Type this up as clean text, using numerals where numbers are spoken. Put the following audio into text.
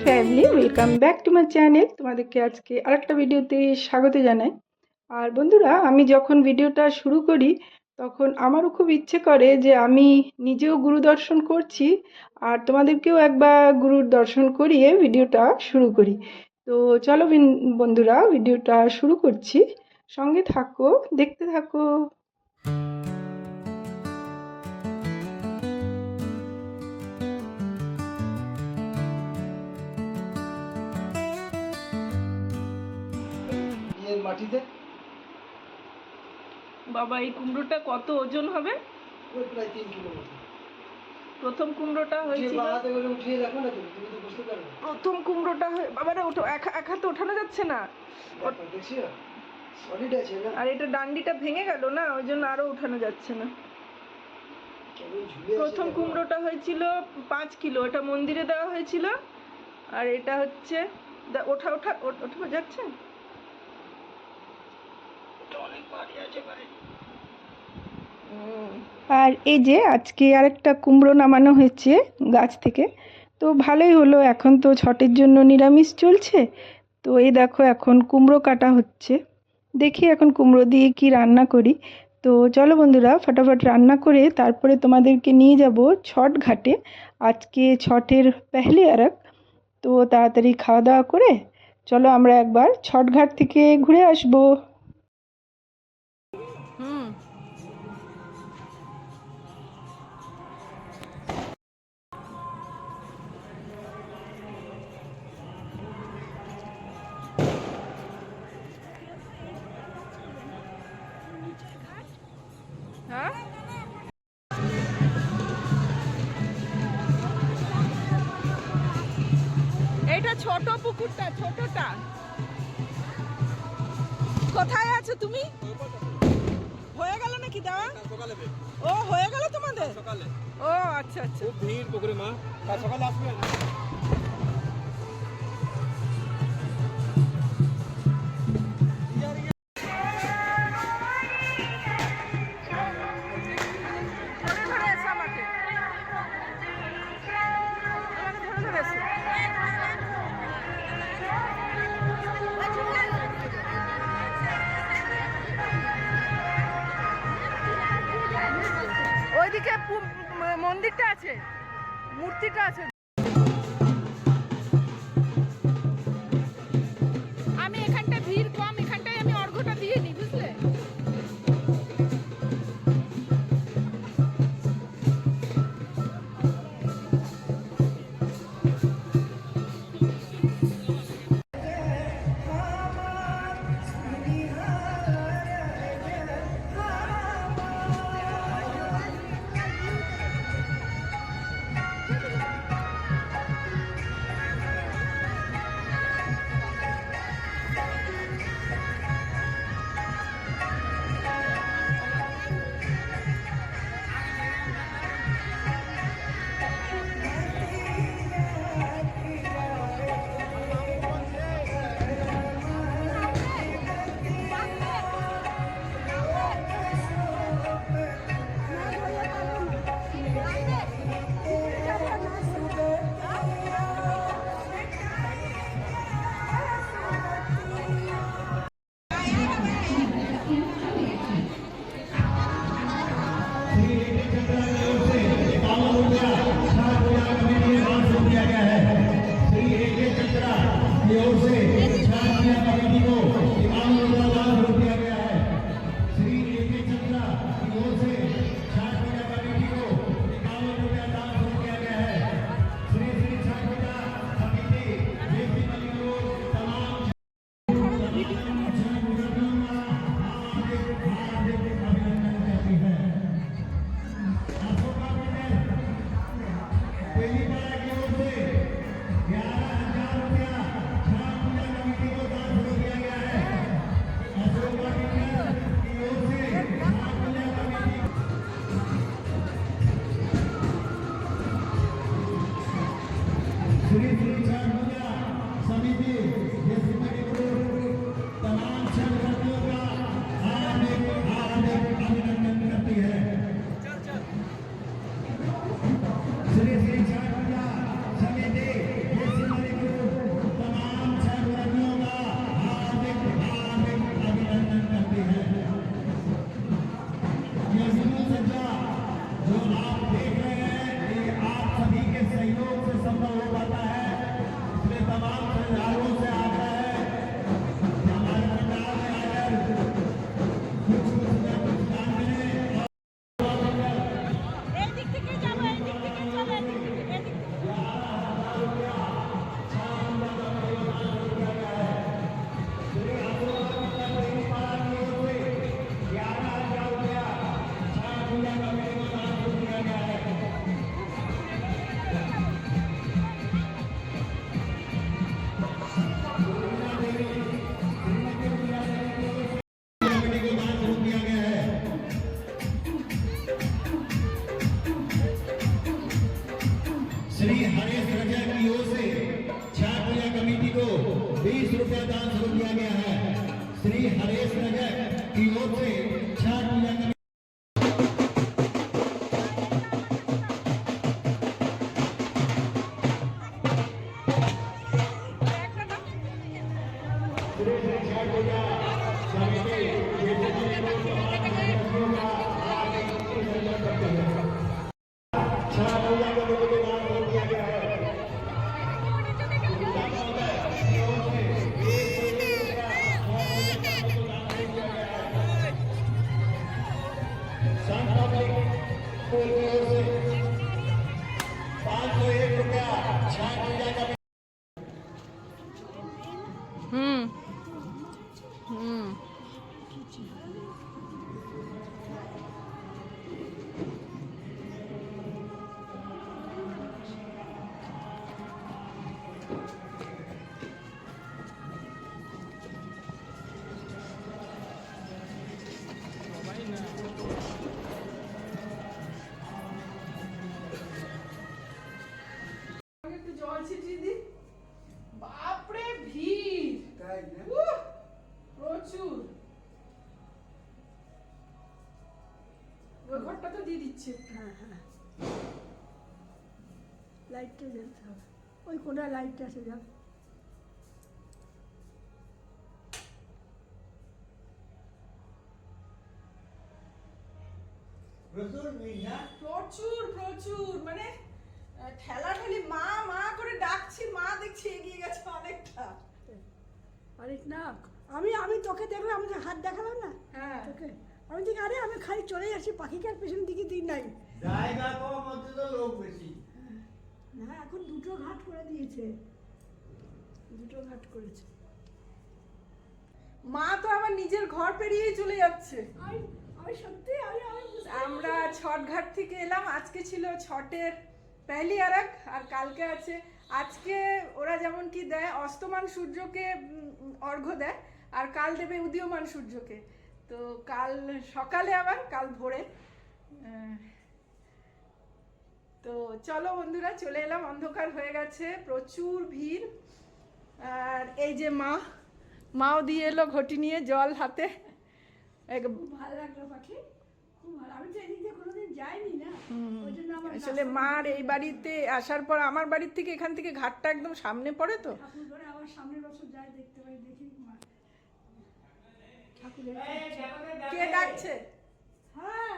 Family, welcome back to my channel. তোমাদেরকে আজকে আরেকটা ভিডিওতে স্বাগত জানাই। আর বন্ধুরা, আমি যখন ভিডিওটা শুরু করি তখন আমারও খুব ইচ্ছে করে যে আমি নিজেও গুরু দর্শন করছি আর তোমাদেরকেও একবার গুরুর দর্শন করিয়ে ভিডিওটা শুরু করি। তো চলো বন্ধুরা, ভিডিওটা শুরু করছি, সঙ্গে থাকো, দেখতে থাকো। মাটিতে বাবা, এই কুমড়োটা কত ওজন হবে? প্রায় 3 কিলো মতো। প্রথম কুমড়োটা হয়েছিল, উঠিয়ে দেখো না, তুমি তো বুঝতে পারবে। প্রথম কুমড়োটা বাবারে ওঠো, এক হাতে ওঠানো যাচ্ছে না। দেখছি না, সলিড আছে না। আর এটা ডান্ডিটা ভেঙে গেল না, ওই জন্য আরো উঠানো যাচ্ছে না। প্রথম কুমড়োটা হয়েছিল 5 কিলো, এটা মন্দিরে দেওয়া হয়েছিল। আর এটা হচ্ছে ওঠা ওঠা ওঠা যাচ্ছে, আর এই যে আজকে আরেকটা কুমড়ো নামানো হয়েছে গাছ থেকে। তো ভালোই হলো, এখন তো ছটের জন্য নিরামিষ চলছে। তো এই দেখো, এখন কুমড়ো কাটা হচ্ছে। দেখি এখন কুমড়ো দিয়ে কি রান্না করি। তো চলো বন্ধুরা, ফটাফট রান্না করে তারপরে তোমাদেরকে নিয়ে যাব ছট ঘাটে। আজকে ছটের পেহলি আরগ। তো তাড়াতাড়ি খাওয়া দাওয়া করে চলো আমরা একবার ছট ঘাট থেকে ঘুরে আসবো। হ্যাঁ, এইটা ছোট পুকুরটা, ছোটটা। কোথায় আছো তুমি? হয়ে গেল নাকি দেওয়া? ও হয়ে গেল তোমাদের? ও আচ্ছা আচ্ছা। খুব ভিড় পুকুরে মা, কাল সকালে আসবে না। ধরে ধরে এসো আমাকে, ধরে ধরে এসো। ওইদিকে মন্দিরটা আছে, মূর্তিটা আছে। আমি এখানটায় ভিড় কম, এখানটায় আমি অর্ঘ্যটা দিয়ে নিই, বুঝলে? श्री हरेश नगर की ओर से छठ पूजा का হুম হুম একটু জল ছিটিয়ে দি। বাপরে ভিড়, তাই না? উহ, প্রচুর। ওই ঘরটা তো দিয়ে দিচ্ছে। হ্যাঁ হ্যাঁ, লাইটটা জ্বলতে হবে, ওই কোনায় লাইটটা আছে যাও। প্রচুর প্রচুর, মানে ঠেলাঠেলি, মা মা করে ডাকছি, মা দেখছি এগিয়ে গেছে অনেকটা। অনেক না, আমি আমি তোকে দেখলাম, আমি যে হাত দেখালাম না হ্যাঁ তোকে, আমি দেখি আরে আমি খালি চলে যাচ্ছি, পাখিটার পেছন দিকে দিক নাই। জায়গা কম মধ্যে তো লোক বেশি। না এখন দুটো ঘাট করে দিয়েছে, দুটো ঘাট করেছে। মা তো আমার নিজের ঘর পেরিয়েই চলে যাচ্ছে। আমি আমি সত্যি আমি আমি বুঝতে আমরা ছট ঘাট থেকে এলাম, আজকে ছিল ছটের পেহলি আরাগ, আর কালকে আছে, আজকে ওরা যেমন কি দেয় অস্তমান সূর্যকে অর্ঘ্য দেয়, আর কাল দেবে উদীয়মান সূর্যকে। তো কাল সকালে আবার কাল ভোরে। তো চলো বন্ধুরা, চলে এলাম, অন্ধকার হয়ে গেছে, প্রচুর ভিড়। আর এই যে মাও দিয়ে এলো ঘটি নিয়ে, জল হাতে। খুব ভালো লাগলো পাখি, খুব ভালো। আমি তো এদিক দিয়ে কোনোদিন যাইনি না, ওই জন্য আমার আসলে মার এই বাড়িতে আসার পর, আমার বাড়ির থেকে এখান থেকে ঘাটটা একদম সামনে পড়ে তো। ঠাকুর ঘরে আবার সামনের বছর যাই, দেখতে পাই, দেখি ঠাকুরের কে ডাকছে? হ্যাঁ